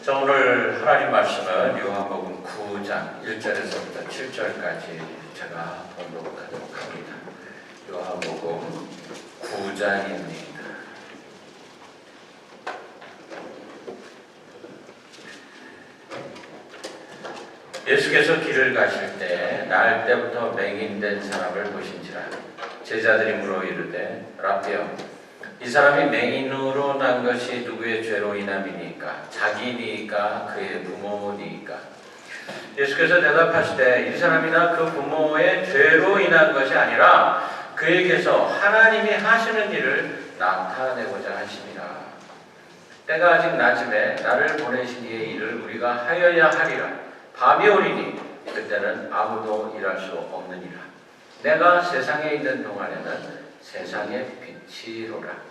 오늘 하나님 말씀은 요한복음 9장 1절에서부터 7절까지 제가 봉독하도록 합니다. 요한복음 9장입니다. 예수께서 길을 가실 때 날 때부터 맹인된 사람을 보신지라. 제자들이 물어 이르되 라삐여, 이 사람이 맹인으로 난 것이 누구의 죄로 인함이니까? 자기니까 그의 부모니까? 예수께서 대답하시되 이 사람이나 그 부모의 죄로 인한 것이 아니라 그에게서 하나님이 하시는 일을 나타내고자 하심이라. 때가 아직 낮음에 나를 보내신 이의 일을 우리가 하여야 하리라. 밤이 오리니 그때는 아무도 일할 수 없느니라. 내가 세상에 있는 동안에는 세상의 빛이로라.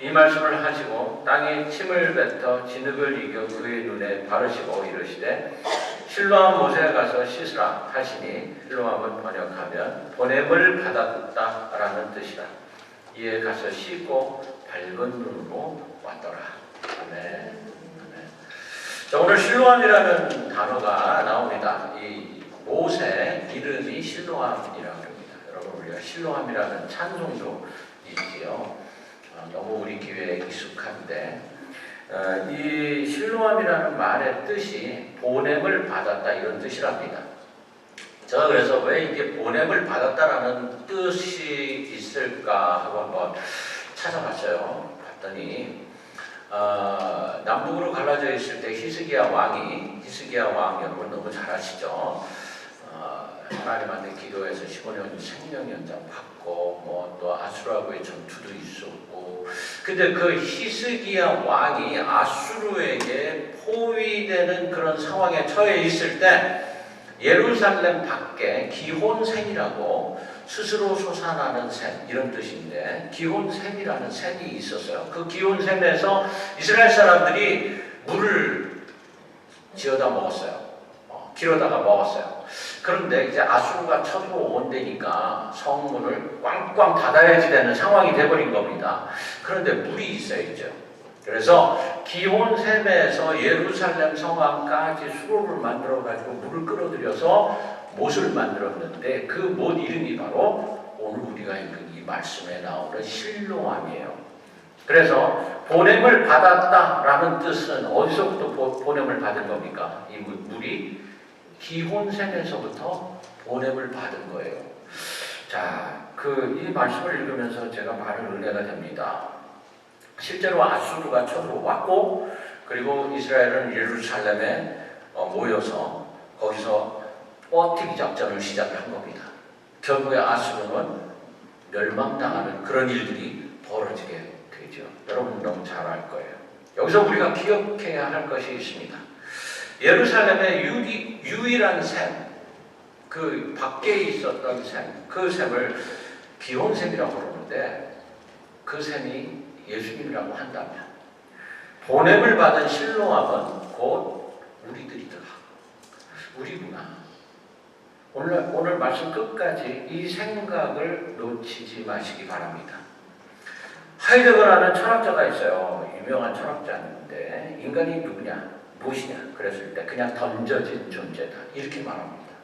이 말씀을 하시고 땅에 침을 뱉어 진흙을 이겨 그의 눈에 바르시고 이르시되 실로암 못에 가서 씻으라 하시니, 실로암은 번역하면 보냄을 받았다라는 뜻이라. 이에 가서 씻고 밝은 눈으로 왔더라. 아멘. 자, 오늘 실로암이라는 단어가 나옵니다. 이 못의 이름이 실로암이라고 합니다. 여러분, 우리가 실로암이라는 찬송도 있지요. 너무 우리 교회에 익숙한데, 이 실로암이라는 말의 뜻이 보냄을 받았다 이런 뜻이랍니다. 제가 그래서 왜 이게 보냄을 받았다라는 뜻이 있을까 하고 한번 찾아봤어요. 봤더니 남북으로 갈라져 있을 때 히스기야 왕 여러분 너무 잘 아시죠? 하나님한테 기도해서 15년 생명 연장 받고 또 아수르하고의 전투도 있었고, 근데 그 히스기야 왕이 아수르에게 포위되는 그런 상황에 처해 있을 때 예루살렘 밖에 기혼샘이라고 스스로 솟아나는 샘, 이런 뜻인데 기혼샘이라는 샘이 있었어요. 그 기혼샘에서 이스라엘 사람들이 물을 지어다 먹었어요. 길어다가 먹었어요. 그런데 이제 아수르가 쳐들어온다니까 성문을 꽝꽝 닫아야지 되는 상황이 돼버린 겁니다. 그런데 물이 있어야죠. 그래서 기혼샘에서 예루살렘 성안까지 수로를 만들어가지고 물을 끌어들여서 못을 만들었는데 그 못 이름이 바로 오늘 우리가 읽은 이 말씀에 나오는 실로암이에요. 그래서 보냄을 받았다라는 뜻은 어디서부터 보냄을 받은 겁니까? 이 물이 기혼샘에서부터 보냄을 받은 거예요. 자, 이 말씀을 읽으면서 제가 많은 은혜가 됩니다. 실제로 아수르가 쳐들어왔고, 그리고 이스라엘은 예루살렘에 모여서 거기서 버티기 작전을 시작을 한 겁니다. 결국에 아수르는 멸망당하는 그런 일들이 벌어지게 되죠. 여러분 너무 잘 알 거예요. 여기서 우리가 기억해야 할 것이 있습니다. 예루살렘의 유일한 샘, 그 밖에 있었던 샘, 그 샘을 기혼샘이라고 부르는데 그 샘이 예수님이라고 한다면 보냄을 받은 실로암은 곧 우리들이더라. 우리구나. 오늘 말씀 끝까지 이 생각을 놓치지 마시기 바랍니다. 하이데거라는 철학자가 있어요. 유명한 철학자인데 인간이 누구냐? 무엇이냐? 그랬을 때 그냥 던져진 존재다. 이렇게 말합니다.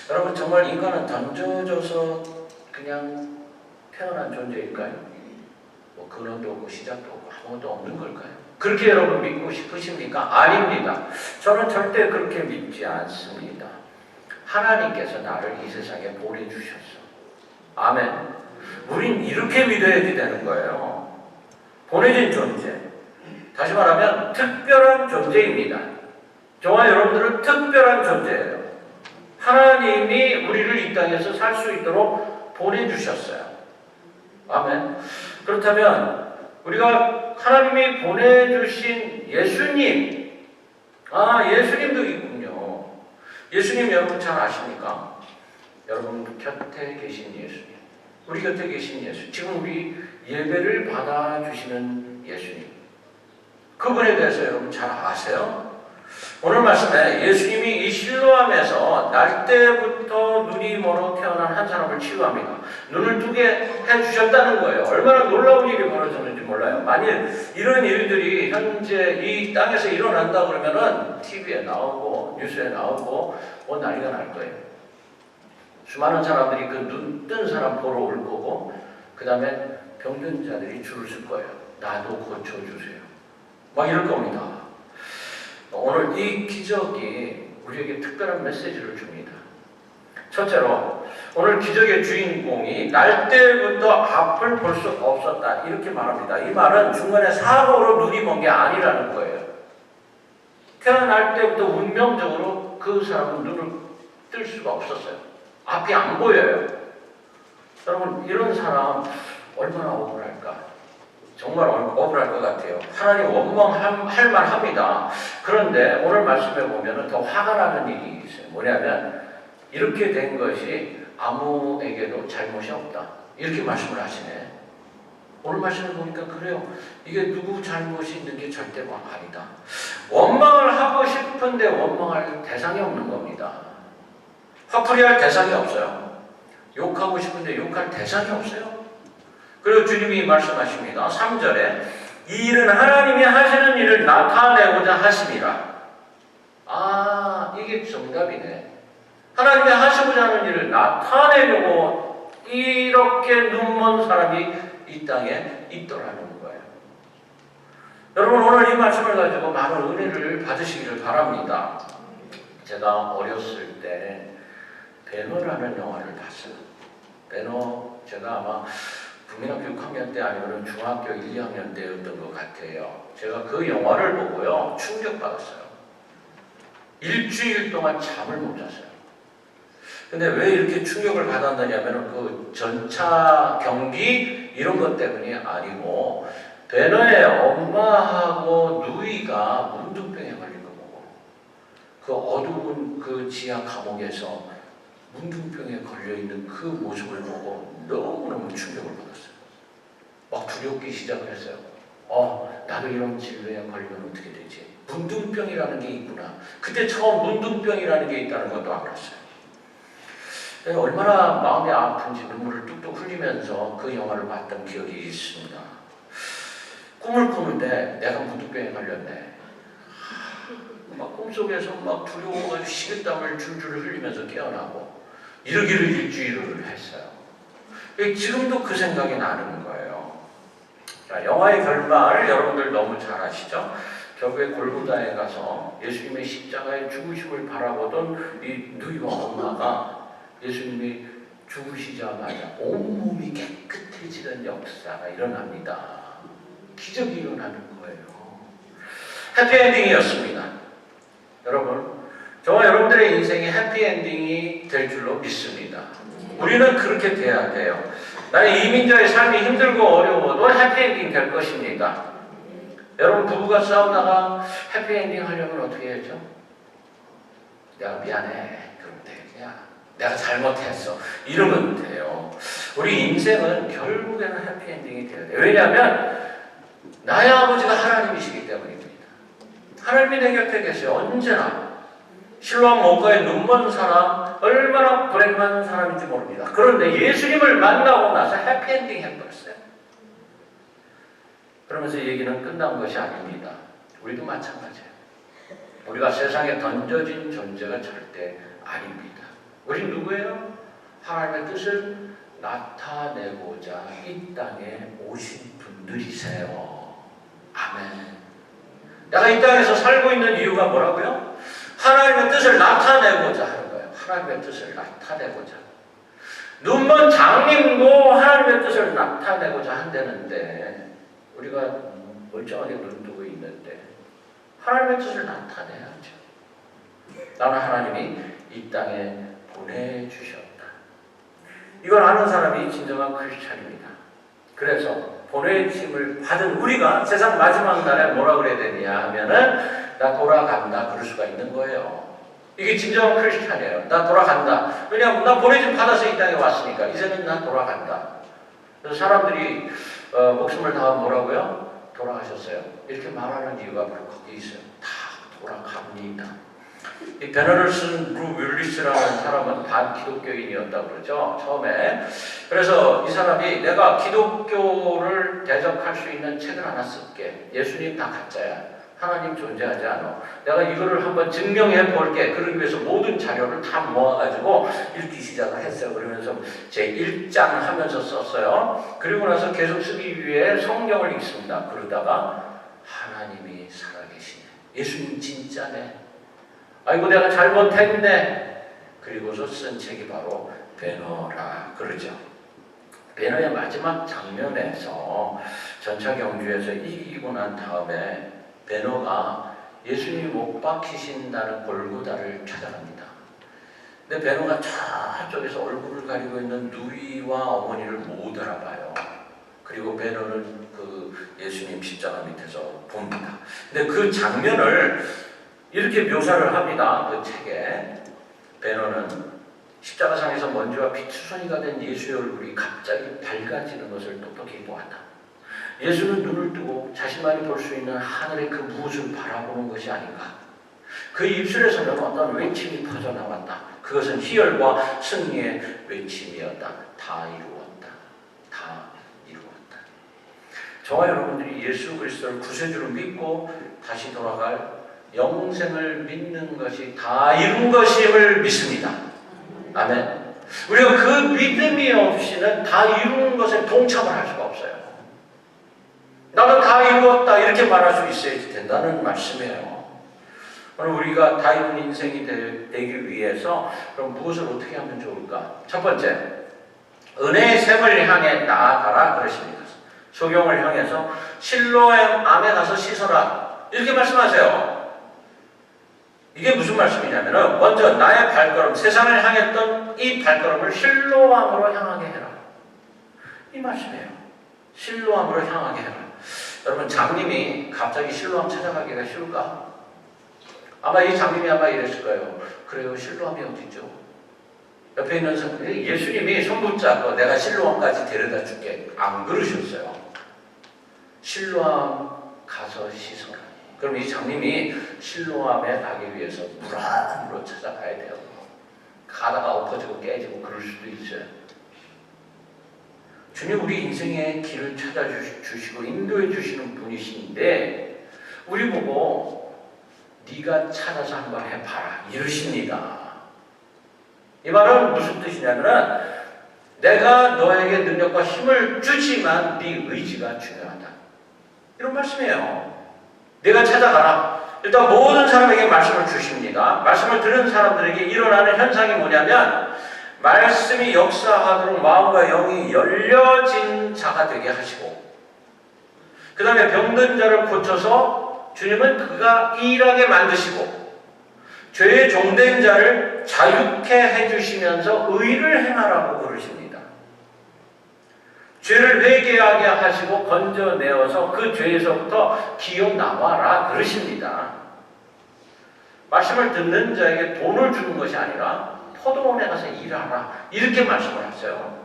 여러분, 정말 인간은 던져져서 그냥 태어난 존재일까요? 근원도 없고 시작도 없고 아무것도 없는 걸까요? 그렇게 여러분 믿고 싶으십니까? 아닙니다. 저는 절대 그렇게 믿지 않습니다. 하나님께서 나를 이 세상에 보내주셨어. 아멘. 우린 이렇게 믿어야지 되는 거예요. 보내진 존재. 다시 말하면 특별한 존재입니다. 저와 여러분들은 특별한 존재예요. 하나님이 우리를 이 땅에서 살 수 있도록 보내주셨어요. 아멘. 그렇다면 우리가 하나님이 보내주신 예수님, 예수님도 있군요. 예수님 여러분 잘 아십니까? 여러분 곁에 계신 예수님, 우리 곁에 계신 예수, 지금 우리 예배를 받아주시는 예수님, 그분에 대해서 여러분 잘 아세요? 오늘 말씀에 예수님이 이 실로암에서 날 때부터 눈이 멀어 태어난 한 사람을 치유합니다. 눈을 뜨게 해주셨다는 거예요. 얼마나 놀라운 일이 벌어졌는지 몰라요. 만일 이런 일들이 현재 이 땅에서 일어난다 그러면은 TV에 나오고 뉴스에 나오고 온 난리가 날 거예요. 수많은 사람들이 그 눈 뜬 사람 보러 올 거고, 그 다음에 병든자들이 줄을 쓸 거예요. 나도 고쳐주세요. 막 이럴 겁니다. 오늘 이 기적이 우리에게 특별한 메시지를 줍니다. 첫째로, 오늘 기적의 주인공이 날 때부터 앞을 볼 수 없었다, 이렇게 말합니다. 이 말은 중간에 사고로 눈이 먼 게 아니라는 거예요. 태어날 때부터 운명적으로 그 사람은 눈을 뜰 수가 없었어요. 앞이 안 보여요. 여러분, 이런 사람 얼마나 억울할까? 정말 억울할 것 같아요. 하나님 원망할 만합니다. 그런데 오늘 말씀에 보면 더 화가 나는 일이 있어요. 뭐냐면 이렇게 된 것이 아무에게도 잘못이 없다, 이렇게 말씀을 하시네. 오늘 말씀을 보니까 그래요. 이게 누구 잘못이 있는 게 절대 아니다. 원망을 하고 싶은데 원망할 대상이 없는 겁니다. 화풀이할 대상이 없어요. 욕하고 싶은데 욕할 대상이 없어요. 그리고 주님이 말씀하십니다. 3절에 이 일은 하나님이 하시는 일을 나타내고자 하심이라. 아, 이게 정답이네. 하나님이 하시고자 하는 일을 나타내려고 이렇게 눈먼 사람이 이 땅에 있더라는 거예요. 여러분, 오늘 이 말씀을 가지고 많은 은혜를 받으시기를 바랍니다. 제가 어렸을 때 배너라는 영화를 봤어요. 배너, 제가 아마 국민학교 6학년 때 아니면 중학교 1, 2학년 때였던 것 같아요. 제가 그 영화를 보고요, 충격받았어요. 일주일 동안 잠을 못 잤어요. 근데 왜 이렇게 충격을 받았느냐면 그 전차 경기 이런 것 때문이 아니고, 배너의 엄마하고 누이가 문둥병에 걸린 거 보고, 그 어두운 그 지하 감옥에서 문둥병에 걸려있는 그 모습을 보고 너무너무 충격을 받았어요. 막 두렵기 시작을 했어요. 나도 이런 질병에 걸리면 어떻게 되지? 문둥병이라는 게 있구나. 그때 처음 문둥병이라는 게 있다는 것도 알았어요. 얼마나 마음이 아픈지 눈물을 뚝뚝 흘리면서 그 영화를 봤던 기억이 있습니다. 꿈을 꾸는데 내가 문둥병에 걸렸네. 막 꿈속에서 막 두려워가지고 식은땀을 줄줄 흘리면서 깨어나고, 이러기를 일주일을 했어요. 지금도 그 생각이 나는 거예요. 자, 영화의 결말을 여러분들 너무 잘 아시죠? 결국에 골고다에 가서 예수님의 십자가의 죽으심을 바라보던 이 누이와 엄마가 예수님이 죽으시자마자 온몸이 깨끗해지는 역사가 일어납니다. 기적이 일어나는 거예요. 해피엔딩이었습니다. 여러분, 저와 여러분들의 인생이 해피엔딩이 될 줄로 믿습니다. 우리는 그렇게 돼야 돼요. 나의 이민자의 삶이 힘들고 어려워도 해피엔딩 될 것입니다. 여러분, 부부가 싸우다가 해피엔딩 하려면 어떻게 해야죠? 내가 미안해, 그러면 돼. 그냥 내가 잘못했어, 이러면 돼요. 우리 인생은 결국에는 해피엔딩이 돼야 돼요. 왜냐하면 나의 아버지가 하나님이시기 때문입니다. 하나님이 내 곁에 계세요. 언제나. 실로암 목가에 눈먼 사람, 얼마나 불행 많은 사람인지 모릅니다. 그런데 예수님을 만나고 나서 해피엔딩 해버렸어요. 그러면서 얘기는 끝난 것이 아닙니다. 우리도 마찬가지예요. 우리가 세상에 던져진 존재가 절대 아닙니다. 우리 누구예요? 하나님의 뜻을 나타내고자 이 땅에 오신 분들이세요. 아멘. 내가 이 땅에서 살고 있는 이유가 뭐라고요? 하나님의 뜻을 나타내고자 하는 거예요. 하나님의 뜻을 나타내고자. 눈먼 장님도 하나님의 뜻을 나타내고자 한다는데, 우리가 멀쩡하게 눈 뜨고 있는데 하나님의 뜻을 나타내야죠. 나는 하나님이 이 땅에 보내주셨다. 이걸 아는 사람이 진정한 크리스찬입니다. 그래서 보내심을 받은 우리가 세상 마지막 날에 뭐라 그래야 되냐 하면은 나 돌아간다, 그럴 수가 있는 거예요. 이게 진정한 크리스찬이에요. 나 돌아간다. 왜냐하면 나 보내심 받아서 이 땅에 왔으니까 이제는 나 돌아간다. 그래서 사람들이 목숨을 다한 뭐라고요? 돌아가셨어요. 이렇게 말하는 이유가 바로 거기 있어요. 다 돌아갑니다. 이 배너를 쓴 루 윌리스라는 사람은 반기독교인이었다고 그러죠, 처음에. 그래서 이 사람이 내가 기독교를 대적할 수 있는 책을 하나 쓸게. 예수님 다 가짜야. 하나님 존재하지 않아. 내가 이거를 한번 증명해 볼게. 그러기 위해서 모든 자료를 다 모아가지고 읽기 시작을 했어요. 그러면서 제 1장 하면서 썼어요. 그리고 나서 계속 쓰기 위해 성경을 읽습니다. 그러다가 하나님이 살아계시네. 예수님 진짜네. 아이고 내가 잘못했네. 그리고서 쓴 책이 바로 배너라 그러죠. 배너의 마지막 장면에서 전차 경주에서 이기고 난 다음에 배너가 예수님이 못 박히신다는 골고다를 찾아갑니다. 근데 배너가 저쪽에서 얼굴을 가리고 있는 누이와 어머니를 못 알아봐요. 그리고 배너는 그 예수님 십자가 밑에서 봅니다. 근데 그 장면을 이렇게 묘사를 합니다. 그 책에. 배너는 십자가상에서 먼지와 피투성이가 된 예수의 얼굴이 갑자기 밝아지는 것을 똑똑히 보았다. 예수는 눈을 뜨고 자신만이 볼 수 있는 하늘의 그 무엇을 바라보는 것이 아닌가. 그 입술에서는 어떤 외침이 퍼져나왔다. 그것은 희열과 승리의 외침이었다. 다 이루었다. 다 이루었다. 저와 여러분들이 예수 그리스도를 구세주로 믿고 다시 돌아갈 영생을 믿는 것이 다 이룬 것임을 믿습니다. 아멘. 우리가 그 믿음이 없이는 다 이루는 것에 동참을 할 수가 없어요. 나도 다 이루었다 이렇게 말할 수 있어야 된다는 말씀이에요. 오늘 우리가 다 이룬 인생이 되기 위해서 그럼 무엇을 어떻게 하면 좋을까? 첫 번째, 은혜의 샘을 향해 나아가라 그러십니다. 소경을 향해서 실로암에 가서 씻어라 이렇게 말씀하세요. 이게 무슨 말씀이냐면은 먼저 나의 발걸음, 세상을 향했던 이 발걸음을 실로암으로 향하게 해라. 이 말씀이에요. 실로암으로 향하게 해라. 여러분 장님이 갑자기 실로암 찾아가기가 쉬울까? 아마 이 장님이 아마 이랬을 거예요. 그래요, 실로암이 어디죠? 옆에 있는 사람들이 예수님이 손 붙잡고 내가 실로암까지 데려다 줄게. 안 그러셨어요. 실로암 가서 씻어라. 그럼 이 장님이 실로암에 가기 위해서 무라무로 찾아가야 돼요. 가다가 엎어지고 깨지고 그럴 수도 있어요. 주님 우리 인생의 길을 찾아주시고 인도해 주시는 분이신데 우리 보고 네가 찾아서 한번 해봐라 이러십니다. 이 말은 무슨 뜻이냐면 내가 너에게 능력과 힘을 주지만 네 의지가 중요하다. 이런 말씀이에요. 내가 찾아가라. 일단 모든 사람에게 말씀을 주십니다. 말씀을 들은 사람들에게 일어나는 현상이 뭐냐면 말씀이 역사하도록 마음과 영이 열려진 자가 되게 하시고 그 다음에 병든 자를 고쳐서 주님은 그가 일하게 만드시고 죄의 종된 자를 자유케 해주시면서 의를 행하라고 그러십니다. 죄를 회개하게 하시고 건져내어서 그 죄에서부터 기어 나와라 그러십니다. 말씀을 듣는 자에게 돈을 주는 것이 아니라 포도원에 가서 일하라 이렇게 말씀을 하세요.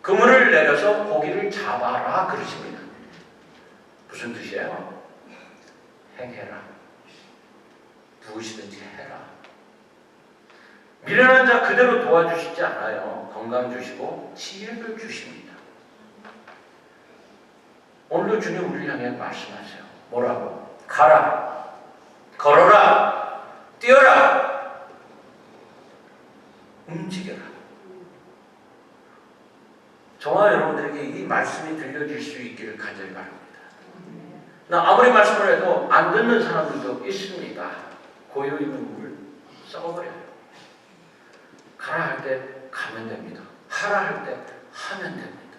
그물을 내려서 고기를 잡아라 그러십니다. 무슨 뜻이에요? 행해라. 무엇이든지 해라. 미련한 자 그대로 도와주시지 않아요. 건강 주시고 지혜를 주십니다. 오늘도 주님 우리를 향해 말씀하세요. 뭐라고? 가라. 걸어라. 뛰어라. 움직여라. 저와 여러분들에게 이 말씀이 들려질 수 있기를 간절히 바랍니다. 나 아무리 말씀을 해도 안 듣는 사람들도 있습니다. 고요히 눈물을 썩어버려요. 가라 할 때 가면 됩니다. 하라 할 때 하면 됩니다.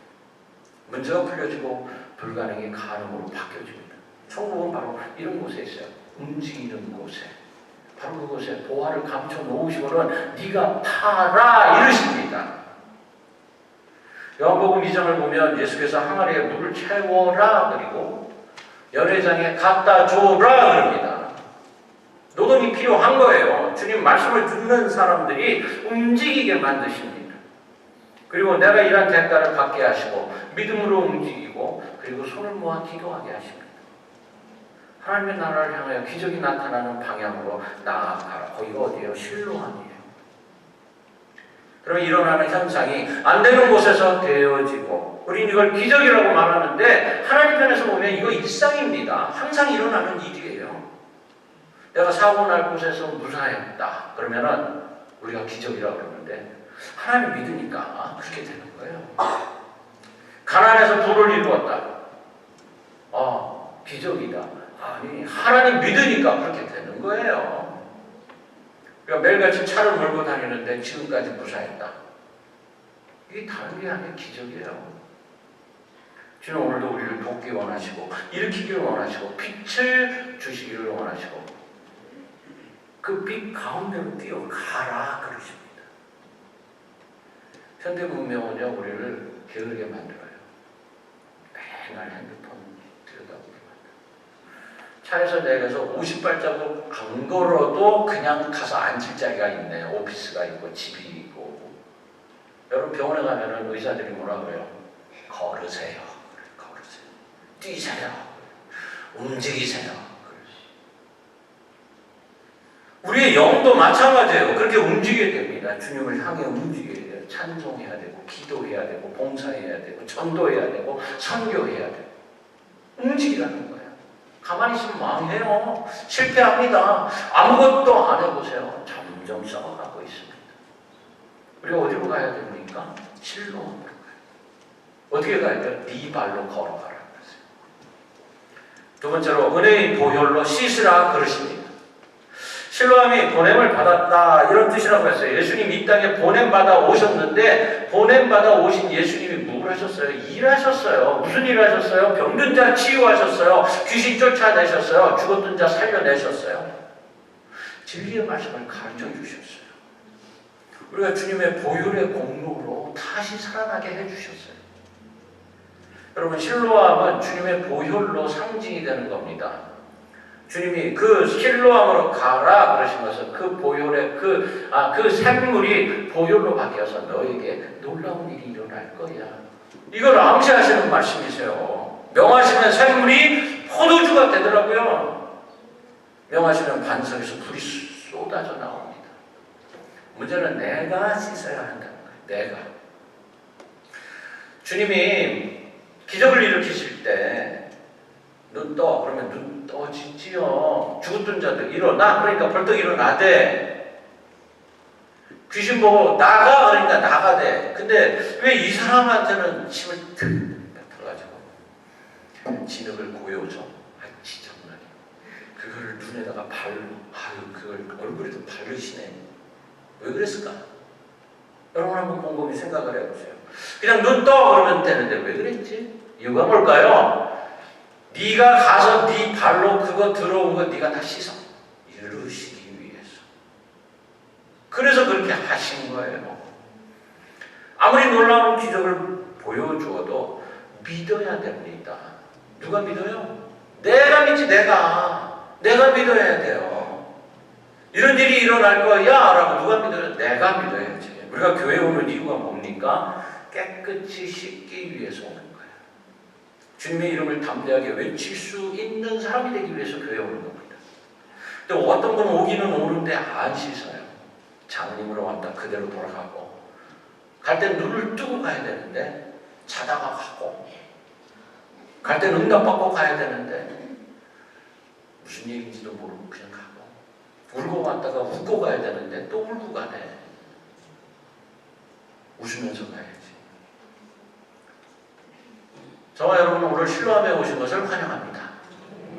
문제가 풀려지고 불가능이 가능으로 바뀌어집니다. 천국은 바로 이런 곳에 있어요. 움직이는 곳에. 바로 그곳에 보화를 감춰 놓으시고는 네가 파라 이러십니다. 요한복음 2장을 보면 예수께서 항아리에 물을 채워라 그리고 열회장에 갖다 줘라 그럽니다. 노동이 필요한 거예요. 주님 말씀을 듣는 사람들이 움직이게 만드십니다. 그리고 내가 이런 대가를 받게 하시고 믿음으로 움직이고 그리고 손을 모아 기도하게 하십니다. 하나님의 나라를 향하여 기적이 나타나는 방향으로 나아가라. 거기가 어디예요? 실로암이에요. 그러면 일어나는 현상이 안 되는 곳에서 되어지고, 우리는 이걸 기적이라고 말하는데 하나님 편에서 보면 이거 일상입니다. 항상 일어나는 일이에요. 내가 사고 날 곳에서 무사했다 그러면은 우리가 기적이라고 그러는데, 하나님 믿으니까 그렇게 되는 거예요. 가난해서 부를 이루었다. 기적이다. 아니, 하나님 믿으니까 그렇게 되는 거예요. 그러니까 매일같이 차를 몰고 다니는데 지금까지 무사했다. 이게 다른 게 아니라 기적이에요. 주님 오늘도 우리를 돕기 원하시고, 일으키기를 원하시고, 빛을 주시기를 원하시고, 그 빛 가운데로 뛰어가라 그러십니다. 현대 문명은요, 우리를 게으르게 만들어요. 맨날 핸드폰 들여다보게 만들어요. 차에서 내려서 50발자국 안 걸어도 그냥 가서 앉을 자리가 있네. 오피스가 있고 집이 있고. 여러분 병원에 가면은 의사들이 뭐라 그래요? 걸으세요. 걸으세요. 뛰세요. 움직이세요. 우리의 영도 마찬가지예요. 그렇게 움직여야 됩니다. 주님을 향해 움직여야 돼요. 찬송해야 되고, 기도해야 되고, 봉사해야 되고, 전도해야 되고, 선교해야 되고. 움직이라는 거예요. 가만히 있으면 망해요. 실패합니다. 아무것도 안 해보세요. 점점 썩어가고 있습니다. 우리가 어디로 가야 됩니까? 실로암으로 가요. 어떻게 가야 돼요? 네 발로 걸어가라. 두 번째로 은혜의 보혈로 씻으라 그러십니다. 실로암이 보냄을 받았다 이런 뜻이라고 했어요. 예수님 이 땅에 보냄받아 오셨는데, 보냄받아 오신 예수님이 뭘 하셨어요? 일하셨어요. 무슨 일을 하셨어요? 병든 자 치유하셨어요. 귀신 쫓아내셨어요. 죽었던 자 살려내셨어요. 진리의 말씀을 가르쳐 주셨어요. 우리가 주님의 보혈의 공로로 다시 살아나게 해주셨어요. 여러분, 실로암은 주님의 보혈로 상징이 되는 겁니다. 주님이 그 실로암으로 가라 그러신 것은 그 보혈의 그 샘물이 보혈로 바뀌어서 너에게 놀라운 일이 일어날 거야. 이걸 암시하시는 말씀이세요. 명하시는 샘물이 포도주가 되더라고요. 명하시는 반석에서 불이 쏟아져 나옵니다. 문제는 내가 씻어야 한다는 거예요. 내가. 주님이 기적을 일으키실 때 눈 떠. 그러면 눈 떠지지요. 죽었던 자들 일어나. 그러니까 벌떡 일어나대. 귀신 보고 나가. 그러니까 나가대. 근데 왜 이 사람한테는 침을 탁 뱉어가지고 진흙을 고요죠. 정말 그걸 눈에다가 그걸 얼굴에도 바르시네. 왜 그랬을까? 여러분 한번 곰곰이 생각을 해보세요. 그냥 눈 떠 그러면 되는데 왜 그랬지? 이유가 뭘까요? 네가 가서 네 발로 그거 들어온 거 네가 다 씻어 이루시기 위해서. 그래서 그렇게 하신 거예요. 아무리 놀라운 기적을 보여주어도 믿어야 됩니다. 누가 믿어요? 내가 믿지. 내가 믿어야 돼요. 이런 일이 일어날 거야 라고 누가 믿어요? 내가 믿어야지. 우리가 교회 오는 이유가 뭡니까? 깨끗이 씻기 위해서 오는 거예요. 주님의 이름을 담대하게 외칠 수 있는 사람이 되기 위해서 교회에 오는 겁니다. 근데 어떤 분은 오기는 오는데 안 씻어요. 장님으로 왔다 그대로 돌아가고, 갈 땐 눈을 뜨고 가야 되는데 자다가 가고, 갈 땐 응답받고 가야 되는데 무슨 얘기인지도 모르고 그냥 가고, 울고 왔다가 웃고 가야 되는데 또 울고 가네. 웃으면서 가야지. 저와 여러분은 오늘 실로암에 오신 것을 환영합니다.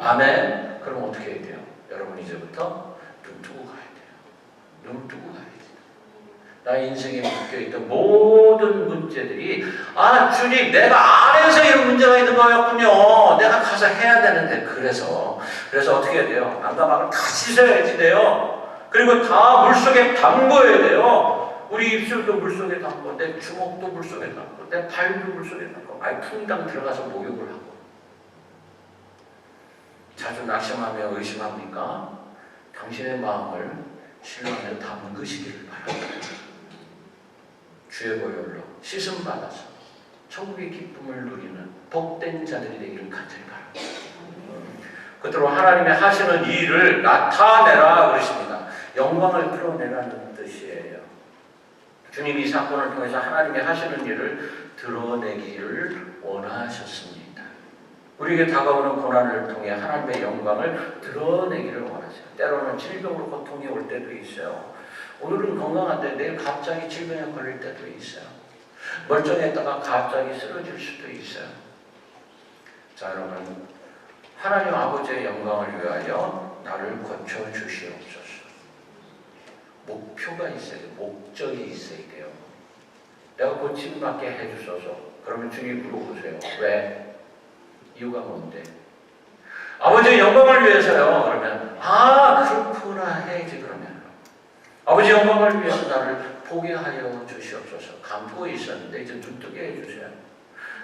아멘. 그럼 어떻게 해야 돼요? 여러분 이제부터 눈 뜨고 가야 돼요. 눈 뜨고 가야 돼요. 나의 인생에 묶여있던 모든 문제들이 주님 내가 안에서 이런 문제가 있는 거였군요. 내가 가서 해야 되는데 그래서 어떻게 해야 돼요? 안가막을 다 씻어야지 돼요. 그리고 다 물속에 담궈야 돼요. 우리 입술도 물속에 담고, 내 주먹도 물속에 담고, 내 발도 물속에 담고, 풍당 들어가서 목욕을 하고. 자주 낙심하며 의심합니까? 당신의 마음을 실로암에 담그시기를 바랍니다. 주의 보혈로 씻음 받아서 천국의 기쁨을 누리는 복된 자들이 되기를 간절히 바랍니다. 끝으로 하나님의 하시는 일을 나타내라 그러십니다. 영광을 드러내라는 뜻이에요. 주님이 이 사건을 통해서 하나님의 하시는 일을 드러내기를 원하셨습니다. 우리에게 다가오는 고난을 통해 하나님의 영광을 드러내기를 원하세요. 때로는 질병으로 고통이 올 때도 있어요. 오늘은 건강한데 내일 갑자기 질병에 걸릴 때도 있어요. 멀쩡했다가 갑자기 쓰러질 수도 있어요. 자, 여러분, 하나님 아버지의 영광을 위하여 나를 고쳐주시옵소서. 목표가 있어야 돼요. 목적이 있어야 돼요. 내가 고침받게 해주소서. 그러면 주님 물어보세요. 왜? 이유가 뭔데? 아버지의 영광을 위해서요. 그러면 그렇구나 해야지. 그러면 아버지 영광을 위해서 나를 보게 하여 주시옵소서. 감고 있었는데 이제 눈뜨게 해주세요.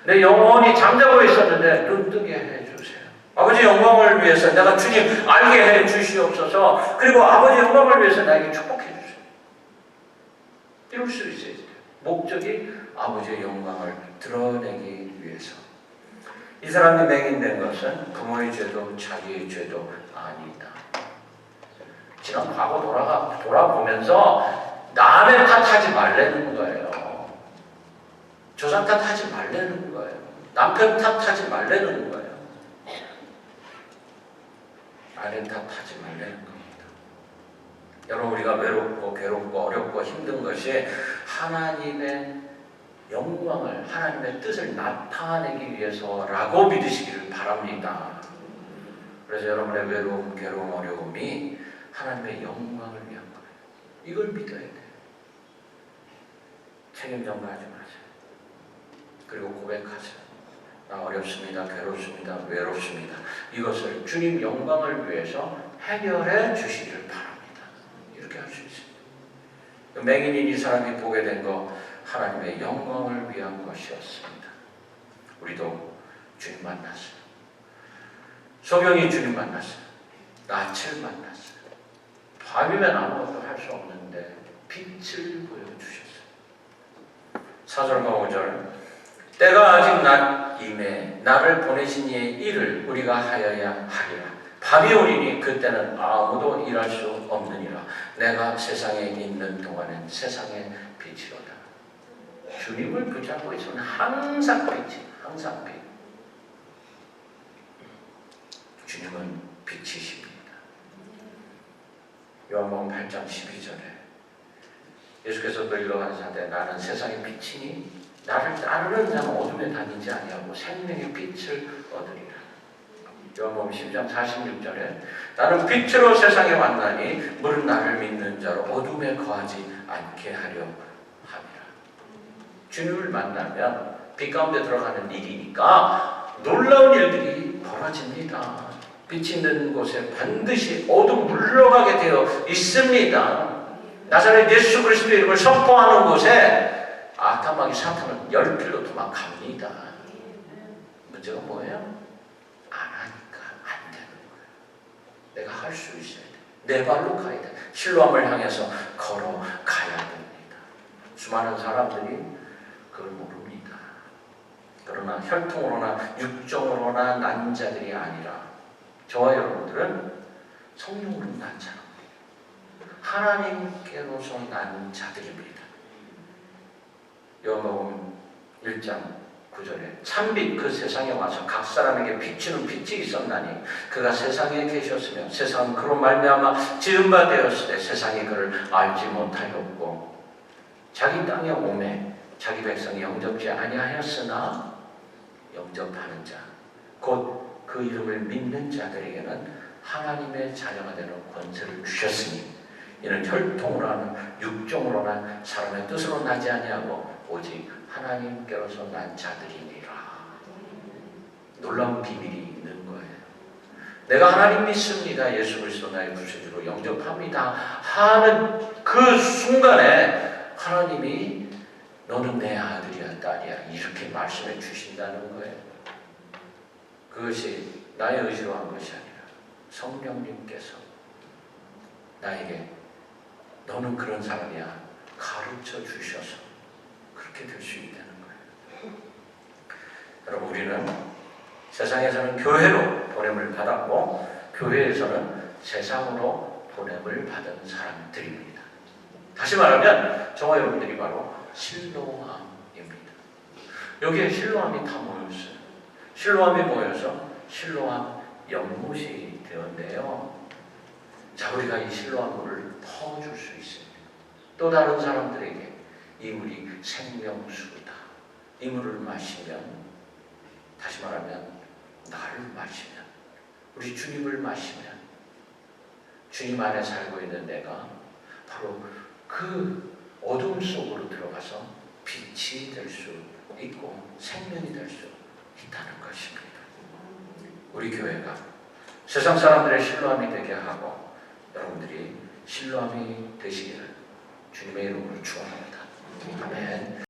내 영혼이 잠자고 있었는데 눈뜨게 해주세요. 아버지 영광을 위해서 내가 주님 알게 해 주시옵소서. 그리고 아버지 영광을 위해서 나에게 축복해 주세요. 이럴 수 있어야 돼요. 목적이 아버지의 영광을 드러내기 위해서. 이 사람이 맹인된 것은 부모의 죄도 자기의 죄도 아니다. 지난 과거 돌아보면서 남의 탓하지 말라는 거예요. 조상 탓하지 말라는 거예요. 남편 탓하지 말라는 거예요. 아내 탓하지 말라는 겁니다. 여러분, 우리가 외롭고 괴롭고 어렵고 힘든 것이 하나님의 영광을, 하나님의 뜻을 나타내기 위해서라고 믿으시기를 바랍니다. 그래서 여러분의 외로움, 괴로움, 어려움이 하나님의 영광을 위한 거예요. 이걸 믿어야 돼요. 책임 전가하지 마세요. 그리고 고백하세요. 나 어렵습니다. 괴롭습니다. 외롭습니다. 이것을 주님 영광을 위해서 해결해 주시기를 바랍니다. 이렇게 할 수 있습니다. 맹인인 이 사람이 보게 된 거 하나님의 영광을 위한 것이었습니다. 우리도 주님 만났어요. 소경이 주님 만났어요. 낯을 만났어요. 밤이면 아무것도 할 수 없는데 빛을 보여주셨어요. 4절과 5절, 때가 아직 낮 임에 나를 보내신 이의 일을 우리가 하여야 하리라. 밤이 오리니 그때는 아무도 일할 수 없느니라. 내가 세상에 있는 동안은 세상의 빛이로다. 주님을 붙잡고 있으면 항상 빛이, 항상 빛. 주님은 빛이십니다. 요한복음 8장 12절에 예수께서 또 일러가시되 나는 세상의 빛이니 나를 따르는 자는 어둠에 다니지 아니하고 생명의 빛을 얻으리라. 요한복음 10장 46절에 나는 빛으로 세상에 왔나니 물은 나를 믿는 자로 어둠에 거하지 않게 하려 함이라. 주님을 만나면 빛 가운데 들어가는 일이니까 놀라운 일들이 벌어집니다. 빛이 있는 곳에 반드시 어둠 물러가게 되어 있습니다. 나사렛 예수 그리스도의 이름을 선포하는 곳에 악한 사탄은 10길로 도망갑니다. 문제가 뭐예요? 안 하니까 안 되는 거예요. 내가 할 수 있어야 돼. 내 발로 가야 돼. 실로암을 향해서 걸어가야 됩니다. 수많은 사람들이 그걸 모릅니다. 그러나 혈통으로나 육정으로나 난 자들이 아니라 저와 여러분들은 성령으로 난 사람, 하나님께로서 난 자들입니다. 요한복음 1장 9절에 참빛 그 세상에 와서 각 사람에게 비추는 빛이 있었나니 그가 세상에 계셨으며 세상은 그로 말미암아 지은 바 되었을 때 세상이 그를 알지 못하였고 자기 땅에 오매 자기 백성이 영접지 아니하였으나 영접하는 자 곧 그 이름을 믿는 자들에게는 하나님의 자녀가 되는 권세를 주셨으니 이는 혈통으로나 육종으로나 사람의 뜻으로 나지 아니하고 오직 하나님께로서 난 자들이니라. 놀라운 비밀이 있는 거예요. 내가 하나님 믿습니다. 예수 그리스도 나의 구세주로 영접합니다. 하는 그 순간에 하나님이 너는 내 아들이야 딸이야 이렇게 말씀해 주신다는 거예요. 그것이 나의 의지로 한 것이 아니라 성령님께서 나에게 너는 그런 사람이야 가르쳐 주셔서 그렇게 될 수 있다는 거예요. 여러분, 우리는 세상에서는 교회로 보냄을 받았고 교회에서는 세상으로 보냄을 받은 사람들입니다. 다시 말하면 저와 여러분들이 바로 실로암입니다. 여기에 실로암이 다 모였어요. 실로암이 모여서 실로암 연못이 되었는데요. 자, 우리가 이 실로암 물을 퍼줄 수 있습니다. 또 다른 사람들에게 이 물이 생명수다. 이 물을 마시면, 다시 말하면 나를 마시면, 우리 주님을 마시면 주님 안에 살고 있는 내가 바로 그 어둠 속으로 들어가서 빛이 될 수 있고 생명이 될 수 있다는 것입니다. 우리 교회가 세상 사람들의 실로암이 되게 하고 여러분들이 실로암이 되시기를 주님의 이름으로 축원합니다. 아멘.